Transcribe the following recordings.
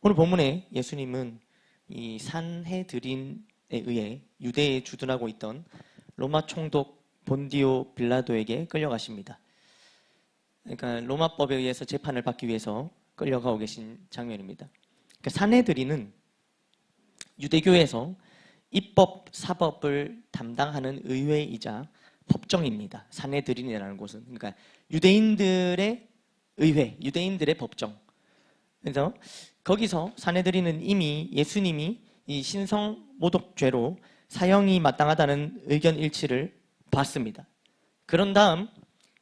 오늘 본문에 예수님은 이 산헤드린에 의해 유대에 주둔하고 있던 로마 총독 본디오 빌라도에게 끌려가십니다. 그러니까 로마법에 의해서 재판을 받기 위해서 끌려가고 계신 장면입니다. 그러니까 산헤드린은 유대교에서 입법, 사법을 담당하는 의회이자 법정입니다. 산헤드린이라는 곳은. 그러니까 유대인들의 의회, 유대인들의 법정. 그래서 거기서 산헤드린은 이미 예수님이 이 신성모독죄로 사형이 마땅하다는 의견 일치를 봤습니다. 그런 다음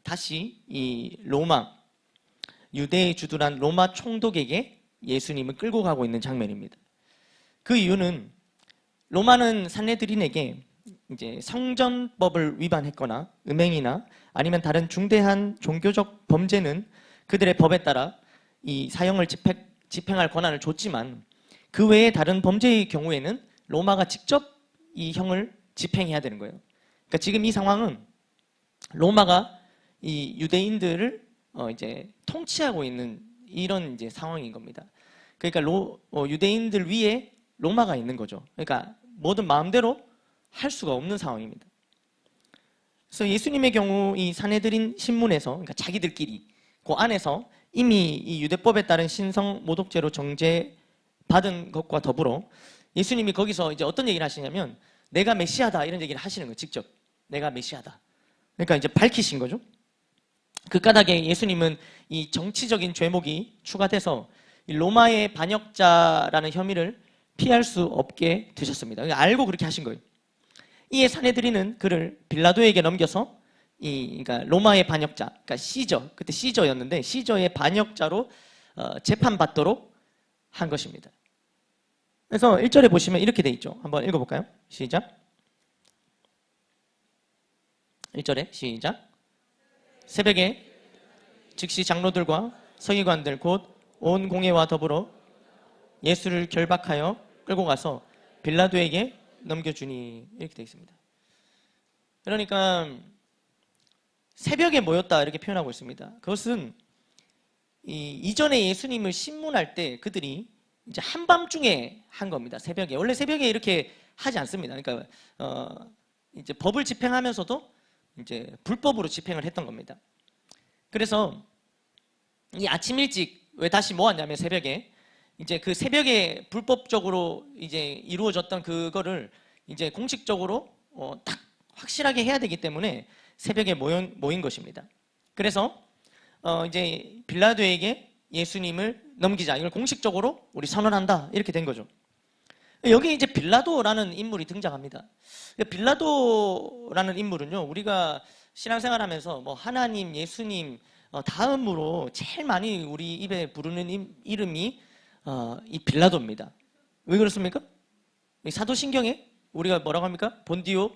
다시 이 로마, 유대에 주둔한 로마 총독에게 예수님을 끌고 가고 있는 장면입니다. 그 이유는 로마는 산헤드린에게 이제 성전법을 위반했거나 음행이나 아니면 다른 중대한 종교적 범죄는 그들의 법에 따라 이 사형을 집행할 권한을 줬지만 그 외에 다른 범죄의 경우에는 로마가 직접 이 형을 집행해야 되는 거예요. 그러니까 지금 이 상황은 로마가 이 유대인들을 이제 통치하고 있는 이런 이제 상황인 겁니다. 그러니까 유대인들 위에 로마가 있는 거죠. 그러니까 뭐든 마음대로 할 수가 없는 상황입니다. 그래서 예수님의 경우 이 산헤드린 신문에서 그러니까 자기들끼리 그 안에서 이미 이 유대법에 따른 신성 모독죄로 정죄받은 것과 더불어 예수님이 거기서 이제 어떤 얘기를 하시냐면 내가 메시아다 이런 얘기를 하시는 거예요. 직접 내가 메시아다. 그러니까 이제 밝히신 거죠. 그 까닭에 예수님은 이 정치적인 죄목이 추가돼서 로마의 반역자라는 혐의를 피할 수 없게 되셨습니다. 그러니까 알고 그렇게 하신 거예요. 이에 산헤드린은 그를 빌라도에게 넘겨서 그러니까 로마의 반역자, 그러니까 시저, 그때 시저였는데 시저의 반역자로 재판받도록 한 것입니다. 그래서 1절에 보시면 이렇게 돼 있죠. 한번 읽어볼까요? 시작. 1절에 시작. 새벽에 즉시 장로들과 서기관들 곧 온 공회와 더불어 예수를 결박하여 끌고 가서 빌라도에게 넘겨주니 이렇게 되어 있습니다. 그러니까 새벽에 모였다 이렇게 표현하고 있습니다. 그것은 이전에 예수님을 신문할 때 그들이 이제 한밤중에 한 겁니다. 새벽에. 원래 새벽에 이렇게 하지 않습니다. 그러니까 이제 법을 집행하면서도 이제 불법으로 집행을 했던 겁니다. 그래서 이 아침 일찍 왜 다시 모았냐면 새벽에 이제 그 새벽에 불법적으로 이제 이루어졌던 그거를 이제 공식적으로 딱 확실하게 해야 되기 때문에 새벽에 모인 것입니다. 그래서 이제 빌라도에게 예수님을 넘기자. 이걸 공식적으로 우리 선언한다. 이렇게 된 거죠. 여기 이제 빌라도라는 인물이 등장합니다. 빌라도라는 인물은요, 우리가 신앙생활하면서 뭐 하나님, 예수님 다음으로 제일 많이 우리 입에 부르는 이름이 이 빌라도입니다. 왜 그렇습니까? 사도신경에 우리가 뭐라고 합니까? 본디오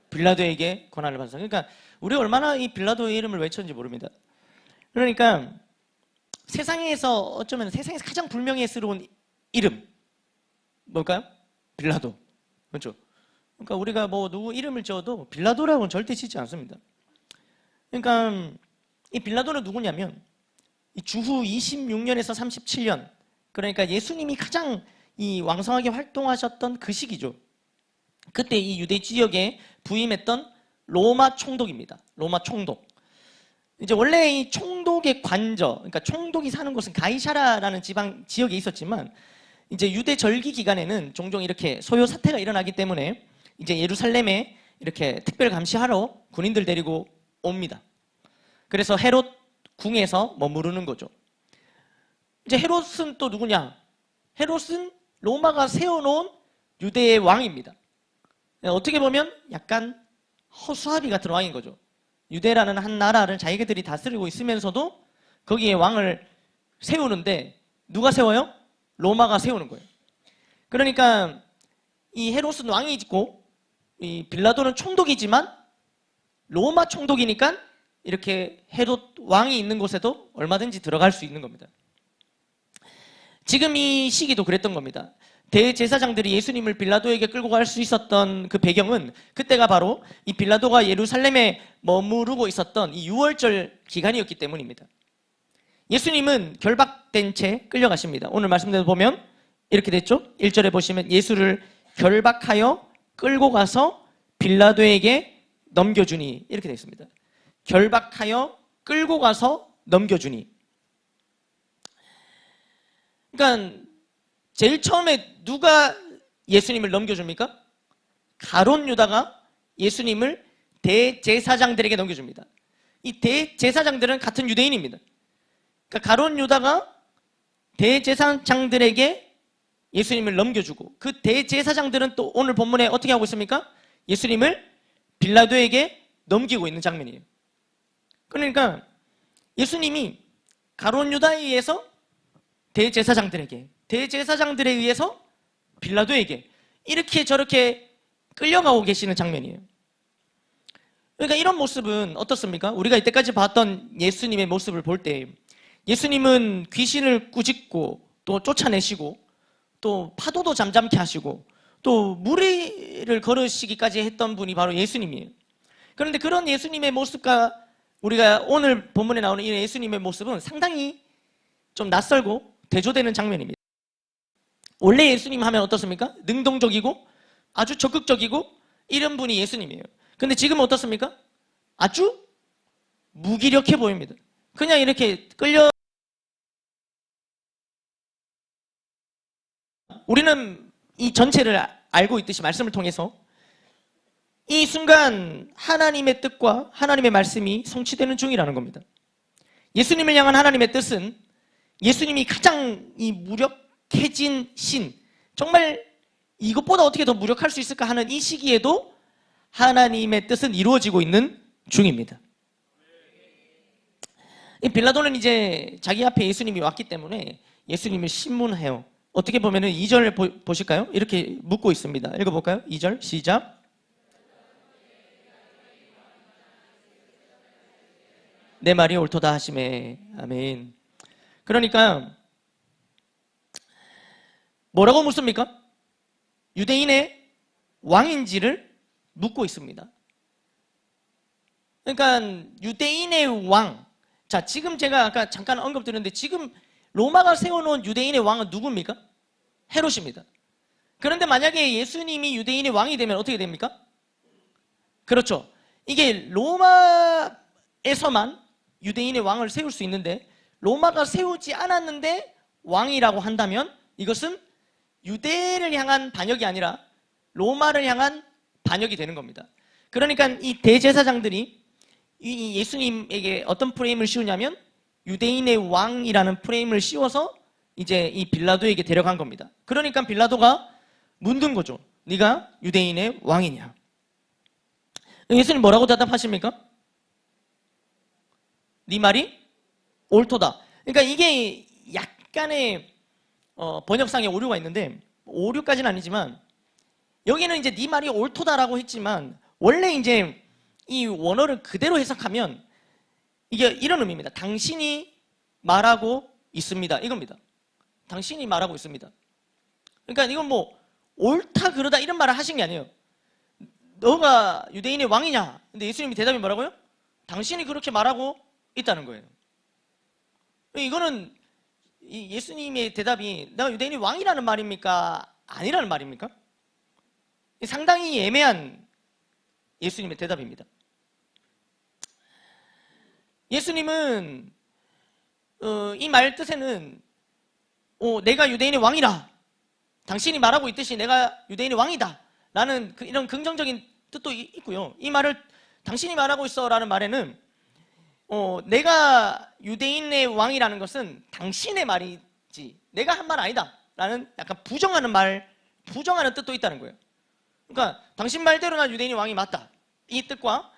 빌라도에게 권한을 받았다. 그러니까 우리가 얼마나 이 빌라도의 이름을 외쳤는지 모릅니다. 그러니까 세상에서 어쩌면 세상에서 가장 불명예스러운 이름 뭘까요? 빌라도. 그렇죠? 그러니까 우리가 뭐 누구 이름을 지어도 빌라도라고는 절대 짓지 않습니다. 그러니까 이 빌라도는 누구냐면 이 주후 26년에서 37년, 그러니까 예수님이 가장 이 왕성하게 활동하셨던 그 시기죠. 그때 이 유대 지역에 부임했던 로마 총독입니다. 로마 총독. 이제 원래 이 총독의 관저, 그러니까 총독이 사는 곳은 가이사라라는 지역에 있었지만 이제 유대 절기 기간에는 종종 이렇게 소요 사태가 일어나기 때문에 이제 예루살렘에 이렇게 특별 감시하러 군인들 데리고 옵니다. 그래서 헤롯 궁에서 머무르는 거죠. 이제 헤롯은 또 누구냐? 헤롯은 로마가 세워놓은 유대의 왕입니다. 어떻게 보면 약간 허수아비 같은 왕인 거죠. 유대라는 한 나라를 자기들이 다스리고 있으면서도 거기에 왕을 세우는데 누가 세워요? 로마가 세우는 거예요. 그러니까 이 헤롯은 왕이고 이 빌라도는 총독이지만 로마 총독이니까 이렇게 헤롯 왕이 있는 곳에도 얼마든지 들어갈 수 있는 겁니다. 지금 이 시기도 그랬던 겁니다. 대제사장들이 예수님을 빌라도에게 끌고 갈 수 있었던 그 배경은 그때가 바로 이 빌라도가 예루살렘에 머무르고 있었던 이 유월절 기간이었기 때문입니다. 예수님은 결박된 채 끌려가십니다. 오늘 말씀대로 보면 이렇게 됐죠? 1절에 보시면 예수를 결박하여 끌고 가서 빌라도에게 넘겨주니 이렇게 되어 있습니다. 결박하여 끌고 가서 넘겨주니. 그러니까 제일 처음에 누가 예수님을 넘겨줍니까? 가룟 유다가 예수님을 대제사장들에게 넘겨줍니다. 이 대제사장들은 같은 유대인입니다. 그러니까 가룟 유다가 대제사장들에게 예수님을 넘겨주고 그 대제사장들은 또 오늘 본문에 어떻게 하고 있습니까? 예수님을 빌라도에게 넘기고 있는 장면이에요. 그러니까 예수님이 가룟 유다에 의해서 대제사장들에게, 대제사장들에 의해서 빌라도에게 이렇게 저렇게 끌려가고 계시는 장면이에요. 그러니까 이런 모습은 어떻습니까? 우리가 이때까지 봤던 예수님의 모습을 볼 때 예수님은 귀신을 꾸짖고 또 쫓아내시고 또 파도도 잠잠케 하시고 또 무리를 걸으시기까지 했던 분이 바로 예수님이에요. 그런데 그런 예수님의 모습과 우리가 오늘 본문에 나오는 이 예수님의 모습은 상당히 좀 낯설고 대조되는 장면입니다. 원래 예수님 하면 어떻습니까? 능동적이고 아주 적극적이고 이런 분이 예수님이에요. 근데 지금은 어떻습니까? 아주 무기력해 보입니다. 그냥 이렇게 끌려. 우리는 이 전체를 알고 있듯이 말씀을 통해서 이 순간 하나님의 뜻과 하나님의 말씀이 성취되는 중이라는 겁니다. 예수님을 향한 하나님의 뜻은 예수님이 가장 이 무력해진 신, 정말 이것보다 어떻게 더 무력할 수 있을까 하는 이 시기에도 하나님의 뜻은 이루어지고 있는 중입니다. 이 빌라도는 이제 자기 앞에 예수님이 왔기 때문에 예수님을 신문해요. 어떻게 보면은 2절 보실까요? 이렇게 묻고 있습니다. 읽어볼까요? 2절 시작. 내 말이 옳도다 하시매. 아멘. 그러니까 뭐라고 묻습니까? 유대인의 왕인지를 묻고 있습니다. 그러니까 유대인의 왕. 자, 지금 제가 아까 잠깐 언급드렸는데 지금 로마가 세워놓은 유대인의 왕은 누굽니까? 헤롯입니다. 그런데 만약에 예수님이 유대인의 왕이 되면 어떻게 됩니까? 그렇죠. 이게 로마에서만 유대인의 왕을 세울 수 있는데 로마가 세우지 않았는데 왕이라고 한다면 이것은 유대를 향한 반역이 아니라 로마를 향한 반역이 되는 겁니다. 그러니까 이 대제사장들이 이 예수님에게 어떤 프레임을 씌우냐면 유대인의 왕이라는 프레임을 씌워서 이제 이 빌라도에게 데려간 겁니다. 그러니까 빌라도가 묻는 거죠. 네가 유대인의 왕이냐? 예수님 뭐라고 대답하십니까? 네 말이 옳도다. 그러니까 이게 약간의 번역상의 오류가 있는데 오류까지는 아니지만 여기는 이제 네 말이 옳도다라고 했지만 원래 이제 이 원어를 그대로 해석하면 이게 이런 의미입니다. 당신이 말하고 있습니다. 이겁니다. 당신이 말하고 있습니다. 그러니까 이건 뭐 옳다 그러다 이런 말을 하신 게 아니에요. 너가 유대인의 왕이냐? 근데 예수님이 대답이 뭐라고요? 당신이 그렇게 말하고 있다는 거예요. 이거는 예수님의 대답이 내가 유대인의 왕이라는 말입니까? 아니라는 말입니까? 상당히 애매한 예수님의 대답입니다. 예수님은 이 말 뜻에는 내가 유대인의 왕이라 당신이 말하고 있듯이 내가 유대인의 왕이다 라는 이런 긍정적인 뜻도 있고요. 이 말을 당신이 말하고 있어 라는 말에는 내가 유대인의 왕이라는 것은 당신의 말이지 내가 한 말 아니다 라는 약간 부정하는 뜻도 있다는 거예요. 그러니까 당신 말대로 난 유대인의 왕이 맞다 이 뜻과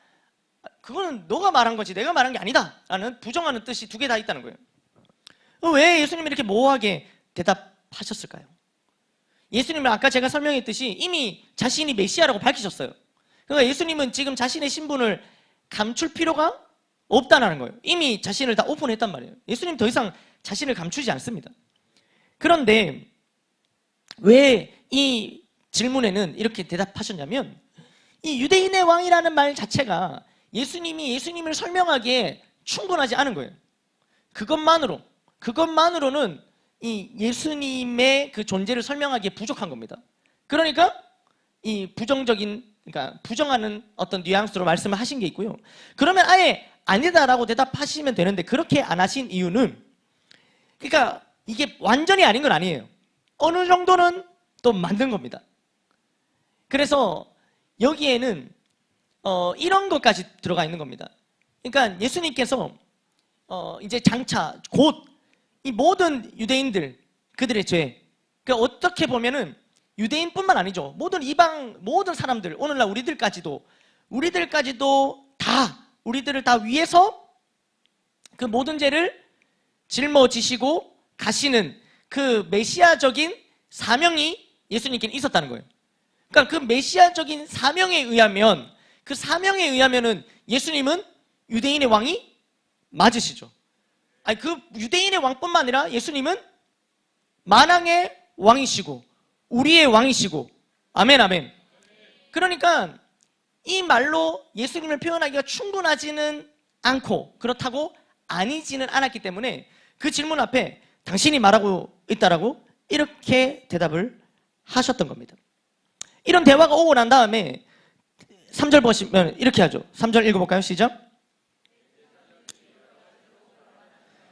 그거는 너가 말한 거지 내가 말한 게 아니다 라는 부정하는 뜻이 두 개 다 있다는 거예요. 왜 예수님이 이렇게 모호하게 대답하셨을까요? 예수님은 아까 제가 설명했듯이 이미 자신이 메시아라고 밝히셨어요. 그러니까 예수님은 지금 자신의 신분을 감출 필요가 없다는 거예요. 이미 자신을 다 오픈했단 말이에요. 예수님 더 이상 자신을 감추지 않습니다. 그런데 왜 이 질문에는 이렇게 대답하셨냐면 이 유대인의 왕이라는 말 자체가 예수님이 예수님을 설명하기에 충분하지 않은 거예요. 그것만으로는 이 예수님의 그 존재를 설명하기에 부족한 겁니다. 그러니까 이 그러니까 부정하는 어떤 뉘앙스로 말씀을 하신 게 있고요. 그러면 아예 아니다라고 대답하시면 되는데 그렇게 안 하신 이유는, 그러니까 이게 완전히 아닌 건 아니에요. 어느 정도는 또 만든 겁니다. 그래서 여기에는 이런 것까지 들어가 있는 겁니다. 그러니까 예수님께서 이제 장차 곧 이 모든 유대인들, 그들의 죄, 그러니까 어떻게 보면은 유대인뿐만 아니죠. 모든 이방, 모든 사람들, 오늘날 우리들까지도 우리들을 다 위해서 그 모든 죄를 짊어지시고 가시는 그 메시아적인 사명이 예수님께는 있었다는 거예요. 그러니까 그 메시아적인 사명에 의하면, 그 사명에 의하면은 예수님은 유대인의 왕이 맞으시죠. 아니, 그 유대인의 왕뿐만 아니라 예수님은 만왕의 왕이시고 우리의 왕이시고, 아멘 아멘. 그러니까 이 말로 예수님을 표현하기가 충분하지는 않고, 그렇다고 아니지는 않았기 때문에 그 질문 앞에 당신이 말하고 있다라고 이렇게 대답을 하셨던 겁니다. 이런 대화가 오고 난 다음에 3절 보시면 이렇게 하죠. 3절 읽어볼까요? 시작.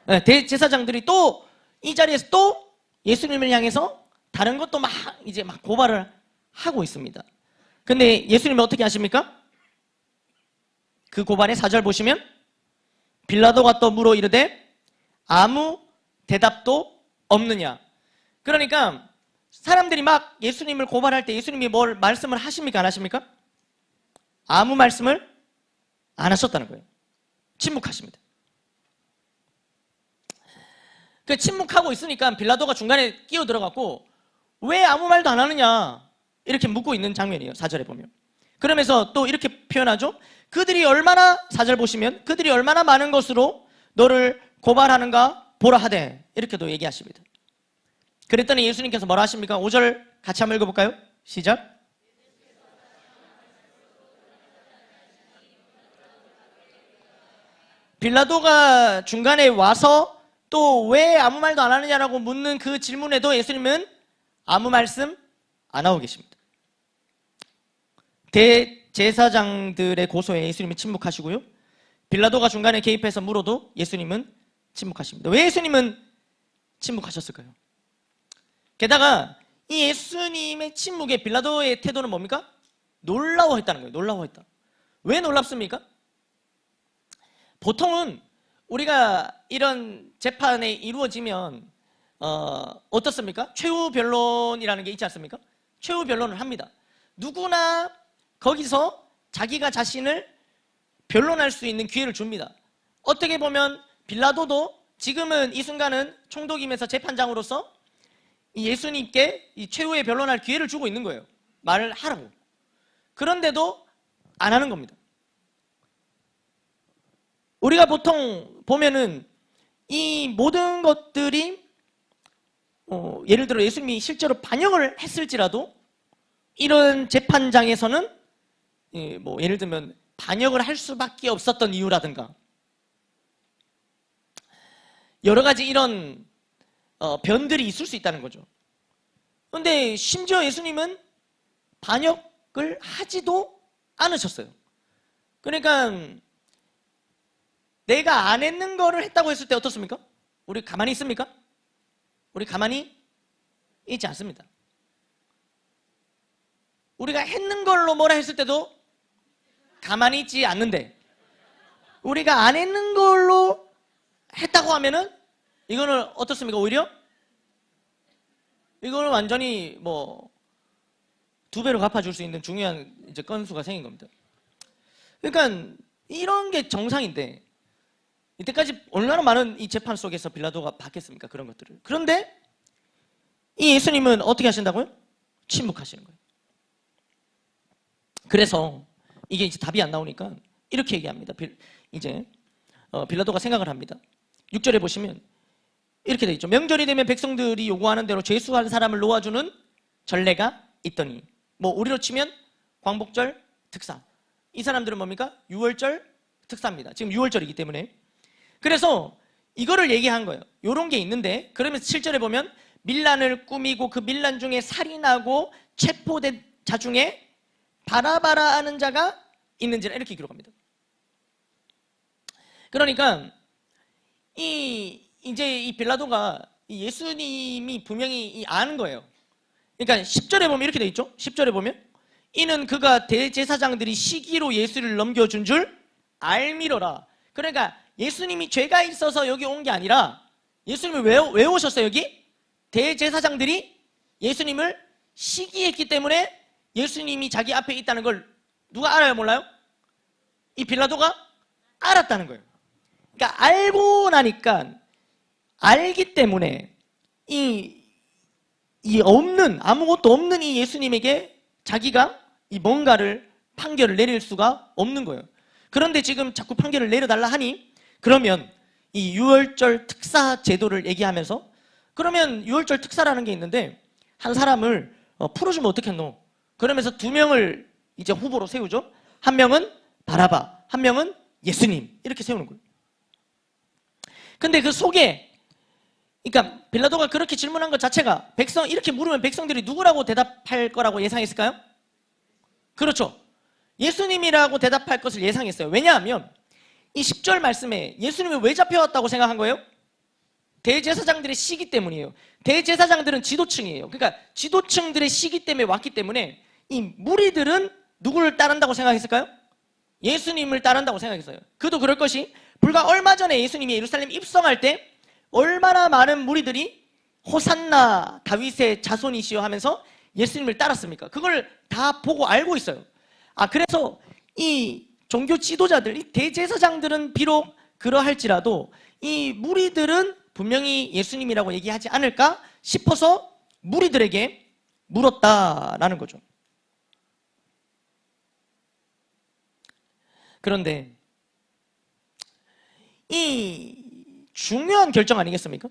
네, 대제사장들이 또 이 자리에서 또 예수님을 향해서 다른 것도 막 고발을 하고 있습니다. 근데 예수님은 어떻게 하십니까? 그 고발의 4절 보시면 빌라도가 또 물어 이르되 아무 대답도 없느냐. 그러니까 사람들이 막 예수님을 고발할 때 예수님이 뭘 말씀을 하십니까? 안 하십니까? 아무 말씀을 안 하셨다는 거예요. 침묵하십니다. 그 침묵하고 있으니까 빌라도가 중간에 끼어 들어갔고 왜 아무 말도 안 하느냐 이렇게 묻고 있는 장면이에요. 4절에 보면. 그러면서 또 이렇게 표현하죠. 그들이 얼마나, 4절 보시면 그들이 얼마나 많은 것으로 너를 고발하는가 보라 하되, 이렇게도 얘기하십니다. 그랬더니 예수님께서 뭐라 하십니까? 5절 같이 한번 읽어볼까요? 시작. 빌라도가 중간에 와서 또 왜 아무 말도 안 하느냐라고 묻는 그 질문에도 예수님은 아무 말씀 안 하고 계십니다. 대제사장들의 고소에 예수님이 침묵하시고요. 빌라도가 중간에 개입해서 물어도 예수님은 침묵하십니다. 왜 예수님은 침묵하셨을까요? 게다가 이 예수님의 침묵에 빌라도의 태도는 뭡니까? 놀라워했다는 거예요. 놀라워했다. 왜 놀랍습니까? 보통은 우리가 이런 재판이 이루어지면 어떻습니까? 최후 변론이라는 게 있지 않습니까? 최후 변론을 합니다. 누구나 거기서 자기가 자신을 변론할 수 있는 기회를 줍니다. 어떻게 보면 빌라도도 지금은 이 순간은 총독이면서 재판장으로서 예수님께 이 최후의 변론할 기회를 주고 있는 거예요. 말을 하라고. 그런데도 안 하는 겁니다. 우리가 보통 보면은 이 모든 것들이 예를 들어 예수님이 실제로 반역을 했을지라도 이런 재판장에서는 예를 들면 반역을 할 수밖에 없었던 이유라든가 여러 가지 이런 변들이 있을 수 있다는 거죠. 그런데 심지어 예수님은 반역을 하지도 않으셨어요. 그러니까 내가 안 했는 거를 했다고 했을 때 어떻습니까? 우리 가만히 있습니까? 우리 가만히 있지 않습니다. 우리가 했는 걸로 뭐라 했을 때도 가만히 있지 않는데, 우리가 안 했는 걸로 했다고 하면은 이거는 어떻습니까? 오히려 이거는 완전히 2배로 갚아줄 수 있는 중요한 이제 건수가 생긴 겁니다. 그러니까 이런 게 정상인데 이때까지 얼마나 많은 이 재판 속에서 빌라도가 받겠습니까? 그런 것들을. 그런데 이 예수님은 어떻게 하신다고요? 침묵하시는 거예요. 그래서 이게 이제 답이 안 나오니까 이렇게 얘기합니다. 이제 빌라도가 생각을 합니다. 6절에 보시면 이렇게 돼 있죠. 명절이 되면 백성들이 요구하는 대로 죄수한 사람을 놓아주는 전례가 있더니, 우리로 치면 광복절 특사. 이 사람들은 뭡니까? 6월절 특사입니다. 지금 6월절이기 때문에. 그래서 이거를 얘기한 거예요. 요런 게 있는데, 그러면서 7절에 보면 밀란을 꾸미고 그 밀란 중에 살인하고 체포된 자 중에 바라바라 하는 자가 있는지라 이렇게 기록합니다. 그러니까 이제 이 빌라도가 예수님이 분명히 아는 거예요. 그러니까 10절에 보면 이렇게 돼 있죠. 10절에 보면 이는 그가 대제사장들이 시기로 예수를 넘겨준 줄 알미러라. 그러니까 예수님이 죄가 있어서 여기 온 게 아니라 예수님을 왜 오셨어요 여기? 대제사장들이 예수님을 시기했기 때문에 예수님이 자기 앞에 있다는 걸 누가 알아요 몰라요? 이 빌라도가 알았다는 거예요. 그러니까 알고 나니까 알기 때문에 이 아무것도 없는 이 예수님에게 자기가 이 뭔가를 판결을 내릴 수가 없는 거예요. 그런데 지금 자꾸 판결을 내려달라 하니 그러면 이 유월절 특사 제도를 얘기하면서 그러면 유월절 특사라는 게 있는데 한 사람을 풀어주면 어떻겠노? 그러면서 두 명을 이제 후보로 세우죠. 한 명은 바라바, 한 명은 예수님 이렇게 세우는 거예요. 근데 그 속에 그러니까 빌라도가 그렇게 질문한 것 자체가 이렇게 물으면 백성들이 누구라고 대답할 거라고 예상했을까요? 그렇죠. 예수님이라고 대답할 것을 예상했어요. 왜냐하면 이 10절 말씀에 예수님이 왜 잡혀왔다고 생각한 거예요? 대제사장들의 시기 때문이에요. 대제사장들은 지도층이에요. 그러니까 지도층들의 시기 때문에 왔기 때문에 이 무리들은 누구를 따른다고 생각했을까요? 예수님을 따른다고 생각했어요. 그도 그럴 것이 불과 얼마 전에 예수님이 예루살렘 입성할 때 얼마나 많은 무리들이 호산나 다윗의 자손이시여 하면서 예수님을 따랐습니까? 그걸 다 보고 알고 있어요. 그래서 이 종교 지도자들, 이 대제사장들은 비록 그러할지라도 이 무리들은 분명히 예수님이라고 얘기하지 않을까 싶어서 무리들에게 물었다라는 거죠. 그런데 이 중요한 결정 아니겠습니까?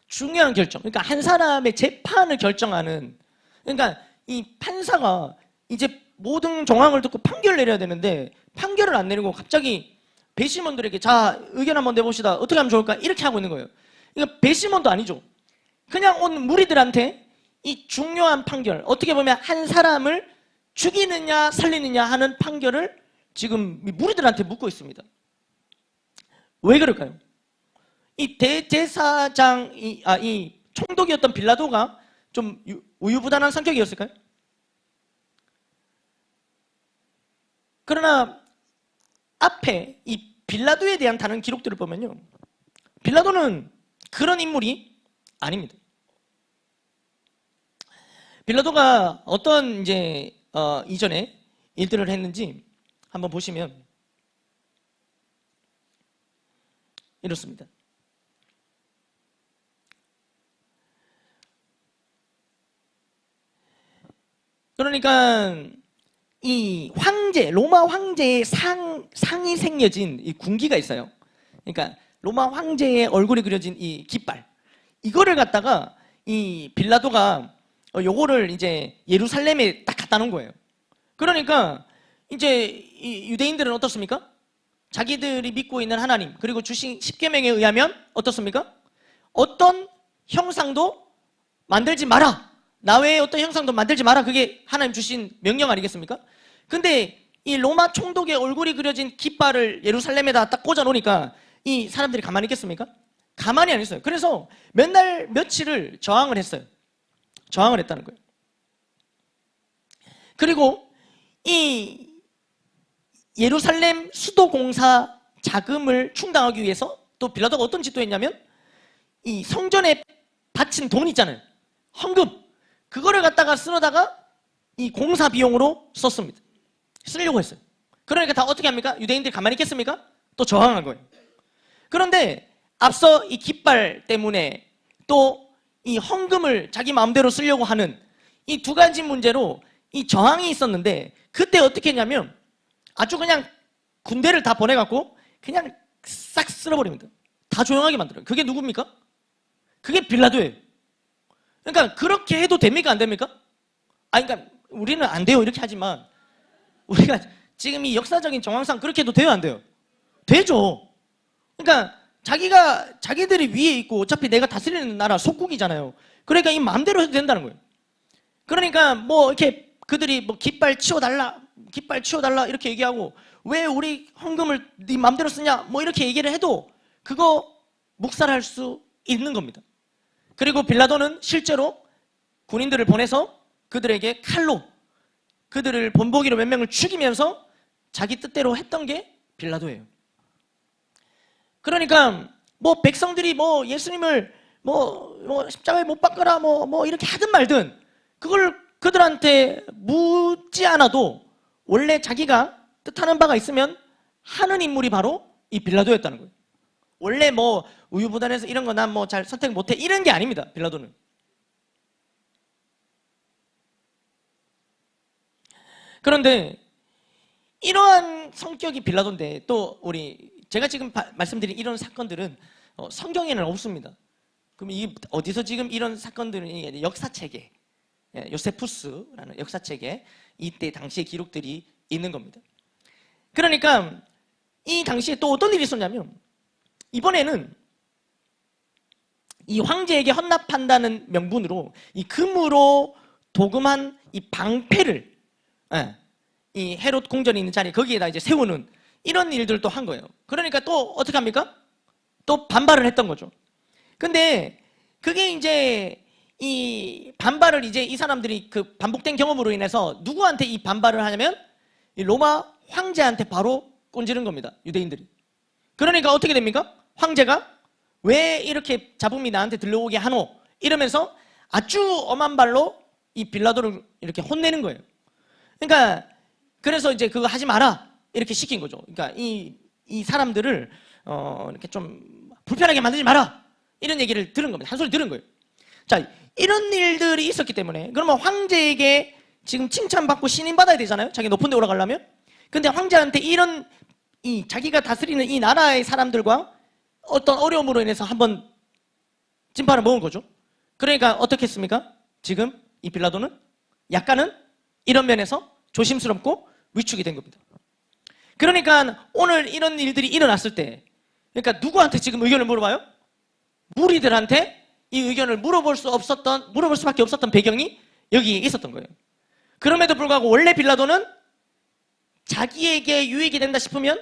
중요한 결정. 그러니까 한 사람의 재판을 결정하는, 그러니까 이 판사가 이제 모든 정황을 듣고 판결을 내려야 되는데 판결을 안 내리고 갑자기 배심원들에게 자 의견 한번 내봅시다. 어떻게 하면 좋을까? 이렇게 하고 있는 거예요. 그러니까 배심원도 아니죠. 그냥 온 무리들한테 이 중요한 판결, 어떻게 보면 한 사람을 죽이느냐 살리느냐 하는 판결을 지금 무리들한테 묻고 있습니다. 왜 그럴까요? 이 대제사장, 이 총독이었던 빌라도가 좀 우유부단한 성격이었을까요? 그러나 앞에 이 빌라도에 대한 다른 기록들을 보면요, 빌라도는 그런 인물이 아닙니다. 빌라도가 어떤 이전에 일들을 했는지 한번 보시면 이렇습니다. 그러니까 이 황제, 로마 황제의 상이 생겨진 이 군기가 있어요. 그러니까 로마 황제의 얼굴이 그려진 이 깃발, 이거를 갖다가 이 빌라도가 요거를 이제 예루살렘에 딱 갖다 놓은 거예요. 그러니까 이제 이 유대인들은 어떻습니까? 자기들이 믿고 있는 하나님, 그리고 주신 십계명에 의하면 어떻습니까? 어떤 형상도 만들지 마라. 나 외에 어떤 형상도 만들지 마라. 그게 하나님 주신 명령 아니겠습니까? 근데 이 로마 총독의 얼굴이 그려진 깃발을 예루살렘에다 딱 꽂아 놓으니까 이 사람들이 가만히 있겠습니까? 가만히 안 있어요. 그래서 몇 날 며칠을 저항을 했어요. 저항을 했다는 거예요. 그리고 이 예루살렘 수도공사 자금을 충당하기 위해서 또 빌라도가 어떤 짓도 했냐면 이 성전에 바친 돈 있잖아요. 헌금. 그거를 갖다가 쓰러다가 이 공사 비용으로 썼습니다. 쓰려고 했어요. 그러니까 다 어떻게 합니까? 유대인들이 가만히 있겠습니까? 또 저항한 거예요. 그런데 앞서 이 깃발 때문에 또 이 헌금을 자기 마음대로 쓰려고 하는 이 두 가지 문제로 이 저항이 있었는데 그때 어떻게 했냐면 아주 그냥 군대를 다 보내갖고 그냥 싹 쓸어버립니다. 다 조용하게 만들어요. 그게 누굽니까? 그게 빌라도예요. 그러니까 그렇게 해도 됩니까? 안 됩니까? 그러니까 우리는 안 돼요 이렇게 하지만 우리가 지금 이 역사적인 정황상 그렇게 해도 돼요 안 돼요? 되죠. 그러니까 자기들이 위에 있고 어차피 내가 다스리는 나라 속국이잖아요. 그러니까 이 마음대로 해도 된다는 거예요. 그러니까 뭐 이렇게 그들이 뭐 깃발 치워달라 이렇게 얘기하고 왜 우리 헌금을 네 마음대로 쓰냐 뭐 이렇게 얘기를 해도 그거 묵살할 수 있는 겁니다. 그리고 빌라도는 실제로 군인들을 보내서 그들에게 칼로 그들을 본보기로 몇 명을 죽이면서 자기 뜻대로 했던 게 빌라도예요. 그러니까 뭐 백성들이 뭐 예수님을 뭐 십자가에 못 박거라 뭐 이렇게 하든 말든 그걸 그들한테 묻지 않아도 원래 자기가 뜻하는 바가 있으면 하는 인물이 바로 이 빌라도였다는 거예요. 원래 뭐 우유부단해서 이런 거 난 뭐 잘 선택 못해 이런 게 아닙니다. 빌라도는. 그런데 이러한 성격이 빌라도인데 또 제가 지금 말씀드린 이런 사건들은 성경에는 없습니다. 그럼 이 어디서 지금 이런 사건들이 역사책에 요세푸스라는 역사책에 이때 당시의 기록들이 있는 겁니다. 그러니까 이 당시에 또 어떤 일이 있었냐면 이번에는 이 황제에게 헌납한다는 명분으로 이 금으로 도금한 이 방패를 이 헤롯 궁전이 있는 자리에 거기에다 이제 세우는 이런 일들도 한 거예요. 그러니까 또 어떻게 합니까? 또 반발을 했던 거죠. 근데 그게 이제 이 반발을 이제 이 사람들이 그 반복된 경험으로 인해서 누구한테 이 반발을 하냐면 이 로마 황제한테 바로 꼰지른 겁니다. 유대인들이. 그러니까 어떻게 됩니까? 황제가 왜 이렇게 잡음이 나한테 들려오게 하노? 이러면서 아주 엄한 발로 이 빌라도를 이렇게 혼내는 거예요. 그러니까 그래서 이제 그거 하지 마라 이렇게 시킨 거죠. 그러니까 이 사람들을 이렇게 좀 불편하게 만들지 마라 이런 얘기를 들은 겁니다. 한 소리 들은 거예요. 자, 이런 일들이 있었기 때문에 그러면 황제에게 지금 칭찬받고 신임받아야 되잖아요. 자기 높은 데 올라가려면. 근데 황제한테 이런 자기가 다스리는 이 나라의 사람들과 어떤 어려움으로 인해서 한번 찐파를 먹은 거죠. 그러니까 어떻게 했습니까? 지금 이 빌라도는 약간은 이런 면에서 조심스럽고 위축이 된 겁니다. 그러니까 오늘 이런 일들이 일어났을 때 그러니까 누구한테 지금 의견을 물어봐요? 무리들한테 이 의견을 물어볼 수밖에 없었던 배경이 여기에 있었던 거예요. 그럼에도 불구하고 원래 빌라도는 자기에게 유익이 된다 싶으면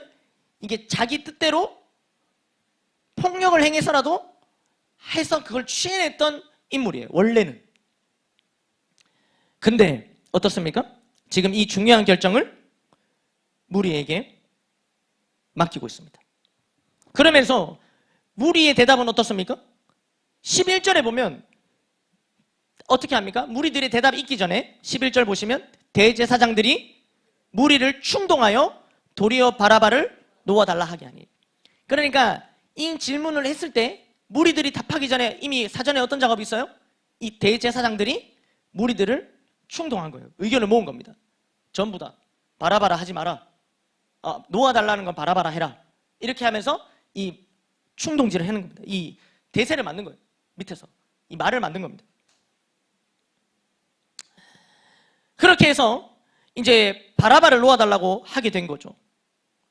이게 자기 뜻대로 폭력을 행해서라도 해서 그걸 취해냈던 인물이에요. 원래는. 근데 어떻습니까? 지금 이 중요한 결정을 무리에게 맡기고 있습니다. 그러면서 무리의 대답은 어떻습니까? 11절에 보면 어떻게 합니까? 무리들의 대답이 있기 전에 11절 보시면 대제사장들이 무리를 충동하여 도리어 바라바를 놓아달라 하게 하니. 그러니까 이 질문을 했을 때 무리들이 답하기 전에 이미 사전에 어떤 작업이 있어요? 이 대제사장들이 무리들을 충동한 거예요. 의견을 모은 겁니다. 전부 다 바라바라 하지 마라. 놓아달라는 건 바라바라 해라. 이렇게 하면서 이 충동질을 하는 겁니다. 이 대세를 만든 거예요. 밑에서 이 말을 만든 겁니다. 그렇게 해서 이제 바라바를 놓아달라고 하게 된 거죠.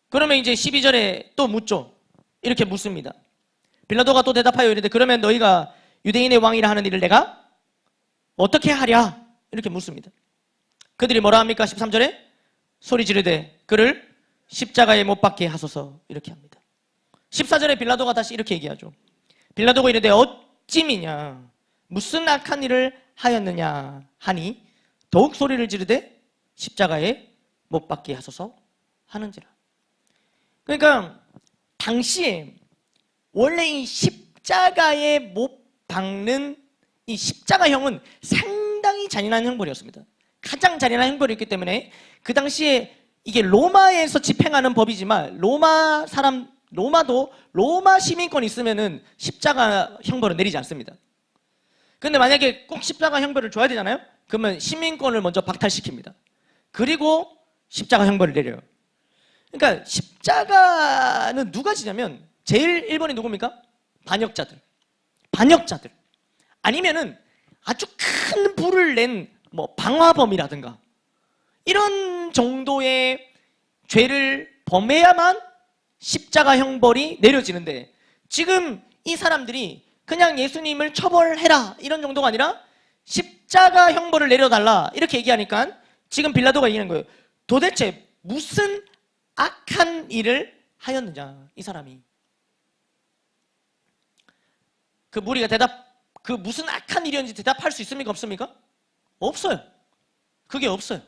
그러면 이제 12절에 또 묻죠. 이렇게 묻습니다. 빌라도가 또 대답하여 이르되 그러면 너희가 유대인의 왕이라 하는 일을 내가 어떻게 하랴? 이렇게 묻습니다. 그들이 뭐라 합니까? 13절에 소리 지르되 그를 십자가에 못 박게 하소서 이렇게 합니다. 14절에 빌라도가 다시 이렇게 얘기하죠. 빌라도가 이르되 어찌미냐 무슨 악한 일을 하였느냐 하니 더욱 소리를 지르되 십자가에 못 박게 하소서 하는지라. 그러니까 당시에 원래 이 십자가에 못 박는 이 십자가형은 상당히 잔인한 형벌이었습니다. 가장 잔인한 형벌이었기 때문에 그 당시에 이게 로마에서 집행하는 법이지만 로마도 로마 시민권이 있으면은 십자가 형벌을 내리지 않습니다. 근데 만약에 꼭 십자가 형벌을 줘야 되잖아요? 그러면 시민권을 먼저 박탈시킵니다. 그리고 십자가 형벌을 내려요. 그러니까 십자가는 누가 지냐면 제일 1번이 누굽니까? 반역자들. 아니면은 아주 큰 불을 낸 뭐 방화범이라든가 이런 정도의 죄를 범해야만 십자가 형벌이 내려지는데 지금 이 사람들이 그냥 예수님을 처벌해라 이런 정도가 아니라 십자가 형벌을 내려달라 이렇게 얘기하니까 지금 빌라도가 얘기하는 거예요. 도대체 무슨 악한 일을 하였느냐 이 사람이. 그 무리가 그 무슨 악한 일이었는지 대답할 수 있습니까? 없습니까? 없어요. 그게 없어요.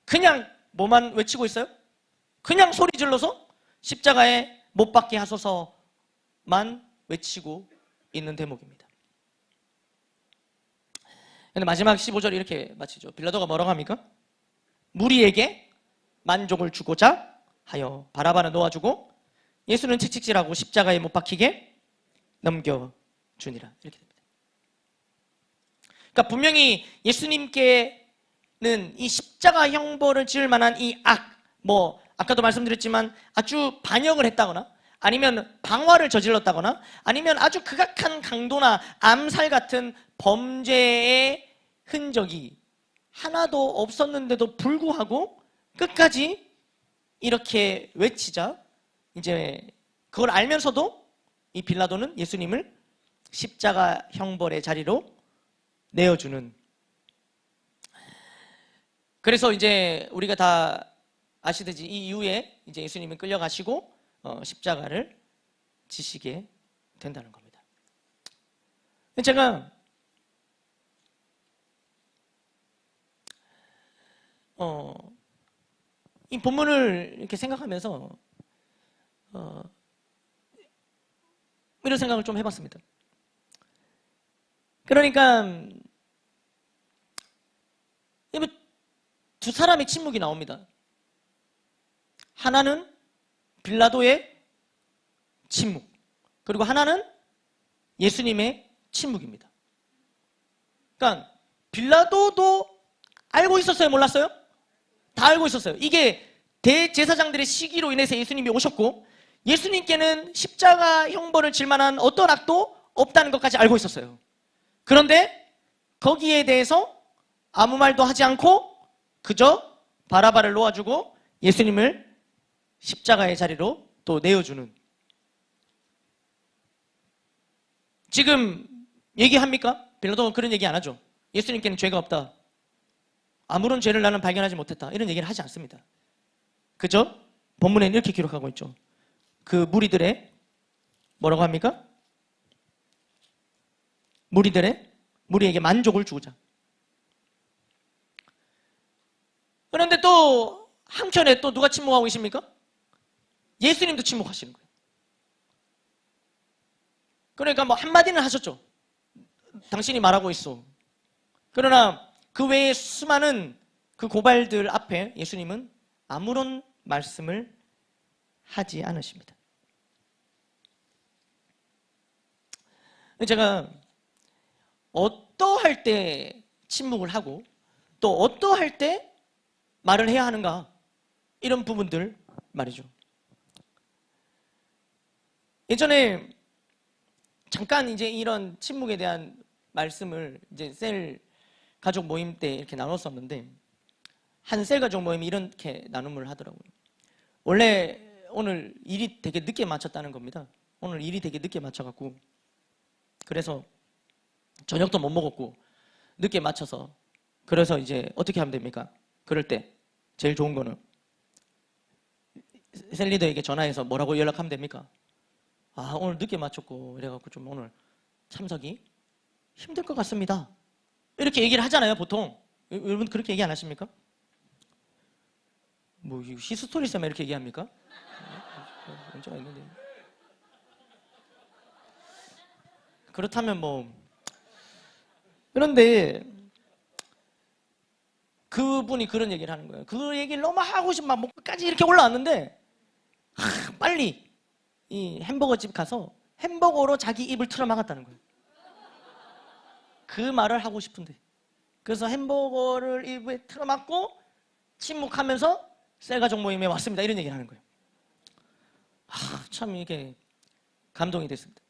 그냥 뭐만 외치고 있어요? 그냥 소리 질러서 십자가에 못 박게 하소서만 외치고 있는 대목입니다. 근데 마지막 15절 이렇게 마치죠. 빌라도가 뭐라고 합니까? 무리에게 만족을 주고자 하여 바라바는 놓아주고 예수는 채찍질하고 십자가에 못 박히게 넘겨주니라. 이렇게 됩니다. 그러니까 분명히 예수님께는 이 십자가 형벌을 지을 만한 이 아까도 말씀드렸지만 아주 반역을 했다거나 아니면 방화를 저질렀다거나 아니면 아주 극악한 강도나 암살 같은 범죄의 흔적이 하나도 없었는데도 불구하고 끝까지 이렇게 외치자 이제 그걸 알면서도 이 빌라도는 예수님을 십자가 형벌의 자리로 내어주는. 그래서 이제 우리가 다 아시듯이 이 이후에 이제 예수님은 끌려가시고 십자가를 지시게 된다는 겁니다. 제가 이 본문을 이렇게 생각하면서 이런 생각을 좀 해봤습니다. 그러니까 두 사람의 침묵이 나옵니다. 하나는 빌라도의 침묵, 그리고 하나는 예수님의 침묵입니다. 그러니까 빌라도도 알고 있었어요? 몰랐어요? 다 알고 있었어요. 이게 대제사장들의 시기로 인해서 예수님이 오셨고 예수님께는 십자가 형벌을 질 만한 어떤 악도 없다는 것까지 알고 있었어요. 그런데 거기에 대해서 아무 말도 하지 않고 그저 바라바를 놓아주고 예수님을 십자가의 자리로 또 내어주는. 지금 얘기합니까? 빌라도가 그런 얘기 안 하죠. 예수님께는 죄가 없다, 아무런 죄를 나는 발견하지 못했다, 이런 얘기를 하지 않습니다. 그죠? 본문에는 이렇게 기록하고 있죠. 그 무리들의 뭐라고 합니까? 무리에게 만족을 주고자. 그런데 또 한켠에 또 누가 침묵하고 계십니까? 예수님도 침묵하시는 거예요. 그러니까 뭐 한마디는 하셨죠. 당신이 말하고 있어. 그러나 그 외에 수많은 그 고발들 앞에 예수님은 아무런 말씀을 하지 않으십니다. 제가 어떠할 때 침묵을 하고 또 어떠할 때 말을 해야 하는가, 이런 부분들 말이죠. 예전에 잠깐 이제 이런 침묵에 대한 말씀을 이제 셀 가족 모임 때 이렇게 나눴었는데, 한 셀 가족 모임이 이렇게 나눔을 하더라고요. 원래 오늘 일이 되게 늦게 마쳤다는 겁니다. 오늘 일이 되게 늦게 마쳐갖고, 그래서 저녁도 못 먹었고 늦게 마쳐서, 그래서 이제 어떻게 하면 됩니까? 그럴 때 제일 좋은 거는 셀 리더에게 전화해서 뭐라고 연락하면 됩니까? 아, 오늘 늦게 마쳤고 이래갖고 좀 오늘 참석이 힘들 것 같습니다, 이렇게 얘기를 하잖아요, 보통. 여러분 그렇게 얘기 안 하십니까? 뭐 히스토리 쌤에 이렇게 얘기합니까? 문제가 있는데. 그렇다면 뭐. 그런데 그분이 그런 얘기를 하는 거예요. 그 얘기를 너무 하고 싶으면 막 목까지 이렇게 올라왔는데 빨리 이 햄버거 집 가서 햄버거로 자기 입을 틀어막았다는 거예요. 그 말을 하고 싶은데. 그래서 햄버거를 입에 틀어막고 침묵하면서 셀가족 모임에 왔습니다, 이런 얘기를 하는 거예요. 참 이게 감동이 됐습니다.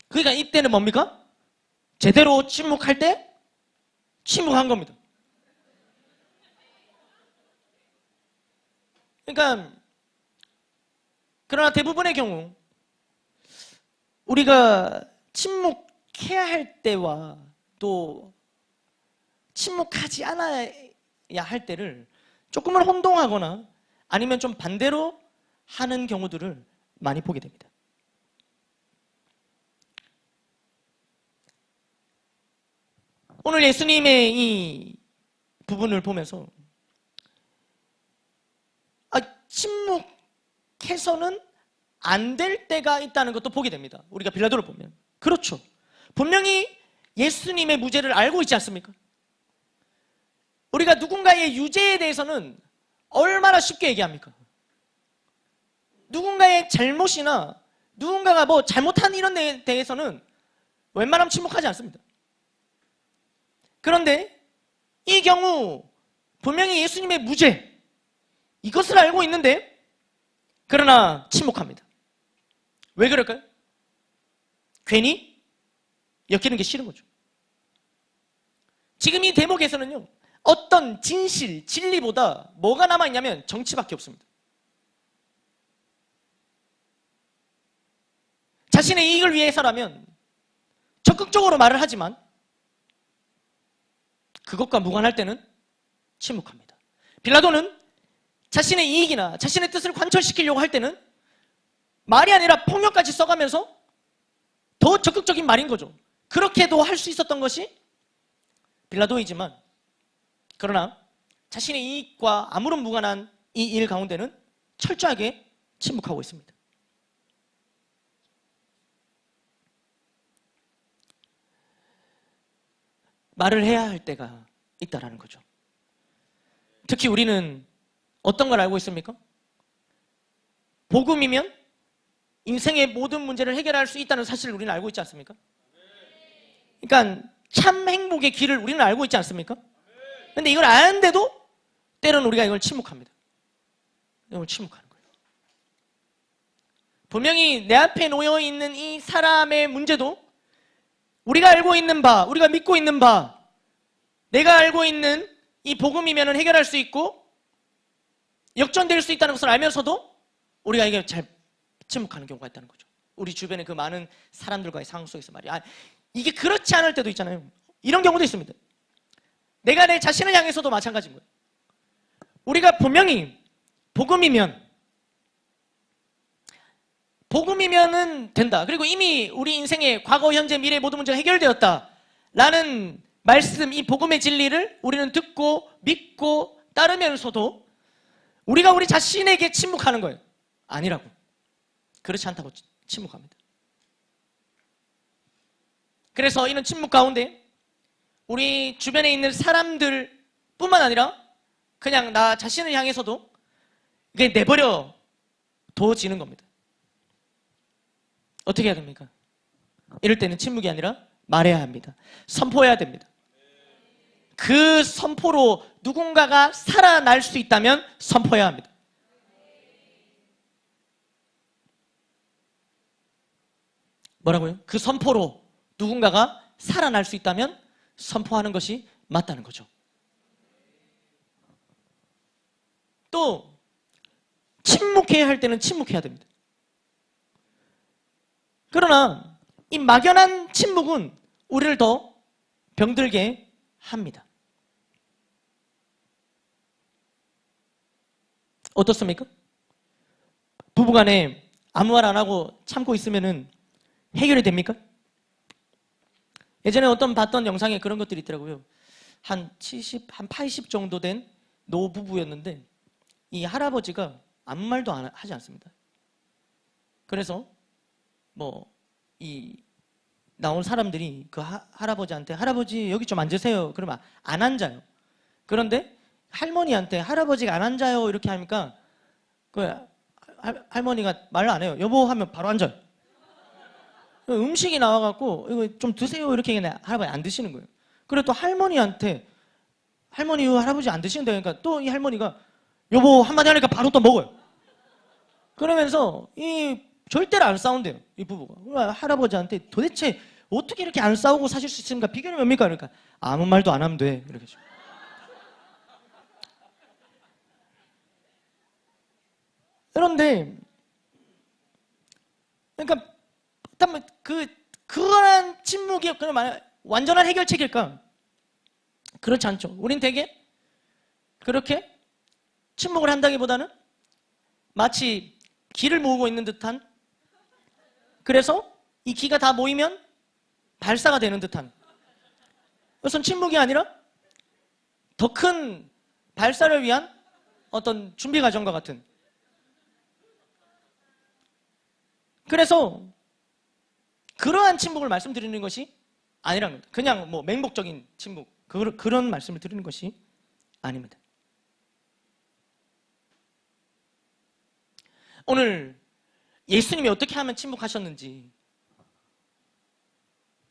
그러니까 이때는 뭡니까? 제대로 침묵할 때 침묵한 겁니다. 그러니까 그러나 대부분의 경우 우리가 침묵해야 할 때와 또 침묵하지 않아야 할 때를 조금은 혼동하거나 아니면 좀 반대로 하는 경우들을 많이 보게 됩니다. 오늘 예수님의 이 부분을 보면서 침묵해서는 안 될 때가 있다는 것도 보게 됩니다. 우리가 빌라도를 보면. 그렇죠. 분명히 예수님의 무죄를 알고 있지 않습니까? 우리가 누군가의 유죄에 대해서는 얼마나 쉽게 얘기합니까? 누군가의 잘못이나 누군가가 뭐 잘못한 이런 데에 대해서는 웬만하면 침묵하지 않습니다. 그런데 이 경우 분명히 예수님의 무죄 이것을 알고 있는데 그러나 침묵합니다. 왜 그럴까요? 괜히 엮이는 게 싫은 거죠. 지금 이 대목에서는요, 어떤 진실, 진리보다 뭐가 남아있냐면 정치밖에 없습니다. 자신의 이익을 위해서라면 적극적으로 말을 하지만 그것과 무관할 때는 침묵합니다. 빌라도는 자신의 이익이나 자신의 뜻을 관철시키려고 할 때는 말이 아니라 폭력까지 써가면서 더 적극적인 말인 거죠. 그렇게도 할 수 있었던 것이 빌라도이지만 그러나 자신의 이익과 아무런 무관한 이 일 가운데는 철저하게 침묵하고 있습니다. 말을 해야 할 때가 있다라는 거죠. 특히 우리는 어떤 걸 알고 있습니까? 복음이면 인생의 모든 문제를 해결할 수 있다는 사실을 우리는 알고 있지 않습니까? 그러니까 참 행복의 길을 우리는 알고 있지 않습니까? 그런데 이걸 아는데도 때로는 우리가 이걸 침묵합니다. 이걸 침묵하는 거예요. 분명히 내 앞에 놓여있는 이 사람의 문제도 우리가 알고 있는 바, 우리가 믿고 있는 바, 내가 알고 있는 이 복음이면 해결할 수 있고 역전될 수 있다는 것을 알면서도 우리가 이게 잘 침묵하는 경우가 있다는 거죠. 우리 주변에 그 많은 사람들과의 상황 속에서 말이야. 이게 그렇지 않을 때도 있잖아요. 이런 경우도 있습니다. 내가 내 자신을 향해서도 마찬가지인 거예요. 우리가 분명히 복음이면은 된다. 그리고 이미 우리 인생의 과거, 현재, 미래 모든 문제가 해결되었다. 라는 말씀, 이 복음의 진리를 우리는 듣고 믿고 따르면서도 우리가 우리 자신에게 침묵하는 거예요. 아니라고. 그렇지 않다고 침묵합니다. 그래서 이런 침묵 가운데 우리 주변에 있는 사람들 뿐만 아니라 그냥 나 자신을 향해서도 이게 내버려 둬지는 겁니다. 어떻게 해야 됩니까? 이럴 때는 침묵이 아니라 말해야 합니다. 선포해야 됩니다. 그 선포로 누군가가 살아날 수 있다면 선포해야 합니다. 뭐라고요? 그 선포로 누군가가 살아날 수 있다면 선포하는 것이 맞다는 거죠. 또 침묵해야 할 때는 침묵해야 됩니다. 그러나 이 막연한 침묵은 우리를 더 병들게 합니다. 어떻습니까? 부부간에 아무 말 안 하고 참고 있으면은 해결이 됩니까? 예전에 어떤 봤던 영상에 그런 것들이 있더라고요. 한 80 정도 된 노부부였는데 이 할아버지가 아무 말도 하지 않습니다. 그래서 이 나온 사람들이 그 할아버지한테 할아버지 여기 좀 앉으세요. 그러면 안 앉아요. 그런데 할머니한테 할아버지가 안 앉아요 이렇게 하니까 그 할머니가 말을 안 해요. 여보 하면 바로 앉아요. 음식이 나와갖고 이거 좀 드세요 이렇게 얘기하는데 할아버지 안 드시는 거예요. 그래 또 할머니한테 할머니 할아버지 안 드시는데 그러니까 또 이 할머니가 여보 한마디 하니까 바로 또 먹어요. 그러면서 이 절대로 안 싸운대요. 이 부부가. 할아버지한테 도대체 어떻게 이렇게 안 싸우고 사실 수 있습니까? 비결이 뭡니까? 그러니까 아무 말도 안 하면 돼. 이렇게. 그런데 그러니까 그러한 침묵이 그럼 완전한 해결책일까? 그렇지 않죠. 우린 되게 그렇게 침묵을 한다기보다는 마치 기를 모으고 있는 듯한, 그래서 이 기가 다 모이면 발사가 되는 듯한, 그것은 침묵이 아니라 더 큰 발사를 위한 어떤 준비 과정과 같은. 그래서 그러한 침묵을 말씀드리는 것이 아니란 겁니다. 그냥 뭐 맹목적인 침묵, 그런 말씀을 드리는 것이 아닙니다. 오늘 예수님이 어떻게 하면 침묵하셨는지,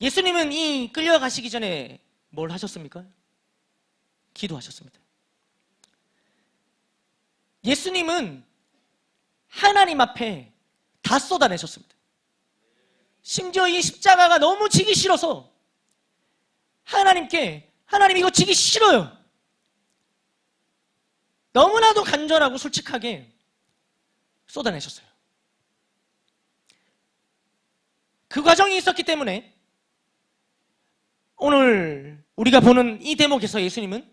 예수님은 이 끌려가시기 전에 뭘 하셨습니까? 기도하셨습니다. 예수님은 하나님 앞에 다 쏟아내셨습니다. 심지어 이 십자가가 너무 지기 싫어서 하나님 이거 지기 싫어요, 너무나도 간절하고 솔직하게 쏟아내셨어요. 그 과정이 있었기 때문에 오늘 우리가 보는 이 대목에서 예수님은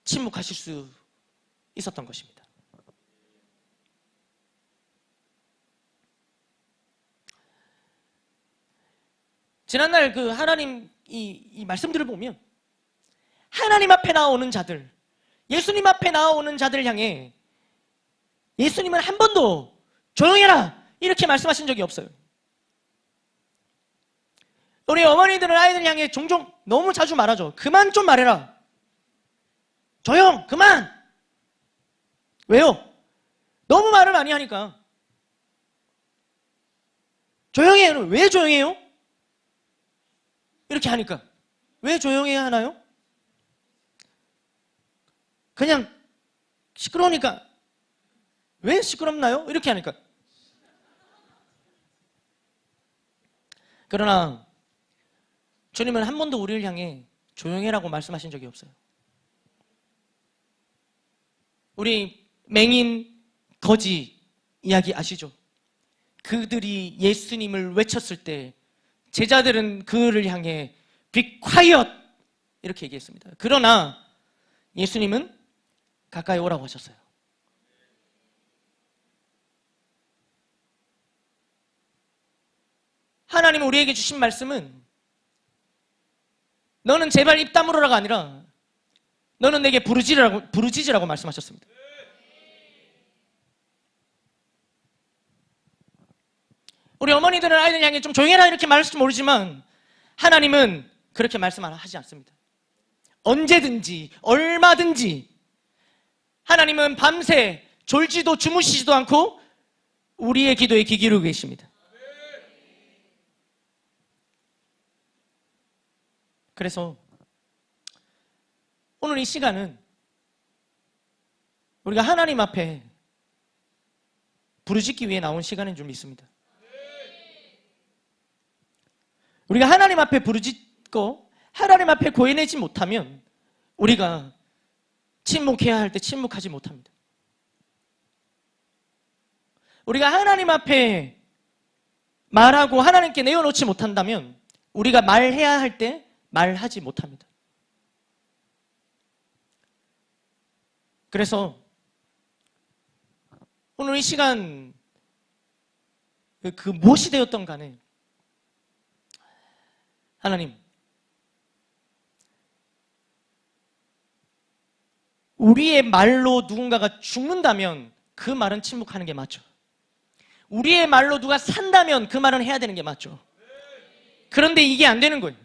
침묵하실 수 있었던 것입니다. 지난날 그 하나님 이 말씀들을 보면 하나님 앞에 나오는 자들, 예수님 앞에 나오는 자들을 향해 예수님은 한 번도 조용해라 이렇게 말씀하신 적이 없어요. 우리 어머니들은 아이들 향해 종종 너무 자주 말하죠. 그만 좀 말해라. 조용, 그만. 왜요? 너무 말을 많이 하니까. 조용해. 왜 조용해요? 이렇게 하니까. 왜 조용해야 하나요? 그냥 시끄러우니까. 왜 시끄럽나요? 이렇게 하니까. 그러나 주님은 한 번도 우리를 향해 조용해라고 말씀하신 적이 없어요. 우리 맹인, 거지 이야기 아시죠? 그들이 예수님을 외쳤을 때 제자들은 그를 향해 Be quiet! 이렇게 얘기했습니다. 그러나 예수님은 가까이 오라고 하셨어요. 하나님은 우리에게 주신 말씀은 너는 제발 입 다물어라가 아니라 너는 내게 부르짖으라고 말씀하셨습니다. 우리 어머니들은 아이들 향해 좀 조용해라 이렇게 말할지 모르지만 하나님은 그렇게 말씀하지 않습니다. 언제든지 얼마든지 하나님은 밤새 졸지도 주무시지도 않고 우리의 기도에 귀 기울이고 계십니다. 그래서 오늘 이 시간은 우리가 하나님 앞에 부르짖기 위해 나온 시간인 줄 믿습니다. 우리가 하나님 앞에 부르짖고 하나님 앞에 고해내지 못하면 우리가 침묵해야 할 때 침묵하지 못합니다. 우리가 하나님 앞에 말하고 하나님께 내어놓지 못한다면 우리가 말해야 할 때 말하지 못합니다. 그래서 오늘 이 시간 그 무엇이 되었던 간에 하나님, 우리의 말로 누군가가 죽는다면 그 말은 침묵하는 게 맞죠. 우리의 말로 누가 산다면 그 말은 해야 되는 게 맞죠. 그런데 이게 안 되는 거예요.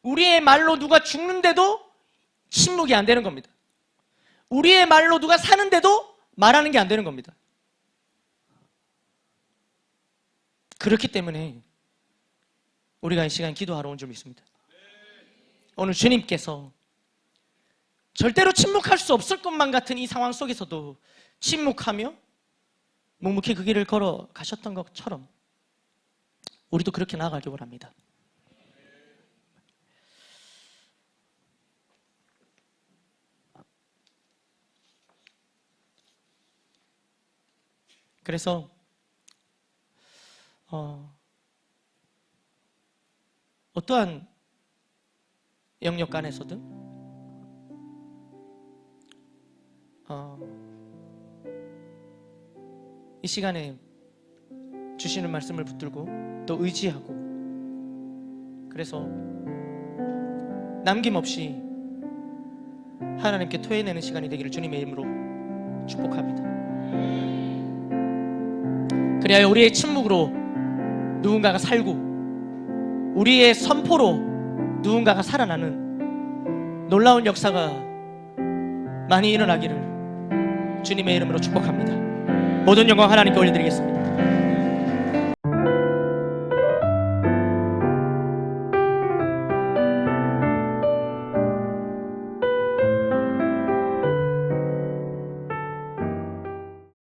우리의 말로 누가 죽는데도 침묵이 안 되는 겁니다. 우리의 말로 누가 사는데도 말하는 게 안 되는 겁니다. 그렇기 때문에 우리가 이 시간 기도하러 온 줄 믿습니다. 오늘 주님께서 절대로 침묵할 수 없을 것만 같은 이 상황 속에서도 침묵하며 묵묵히 그 길을 걸어가셨던 것처럼 우리도 그렇게 나아가길 원합니다. 그래서 어떠한 영역 안에서든 이 시간에 주시는 말씀을 붙들고 또 의지하고, 그래서 남김없이 하나님께 토해내는 시간이 되기를 주님의 이름으로 축복합니다. 그리하여 우리의 침묵으로 누군가가 살고 우리의 선포로 누군가가 살아나는 놀라운 역사가 많이 일어나기를 주님의 이름으로 축복합니다. 모든 영광 하나님께 올려드리겠습니다.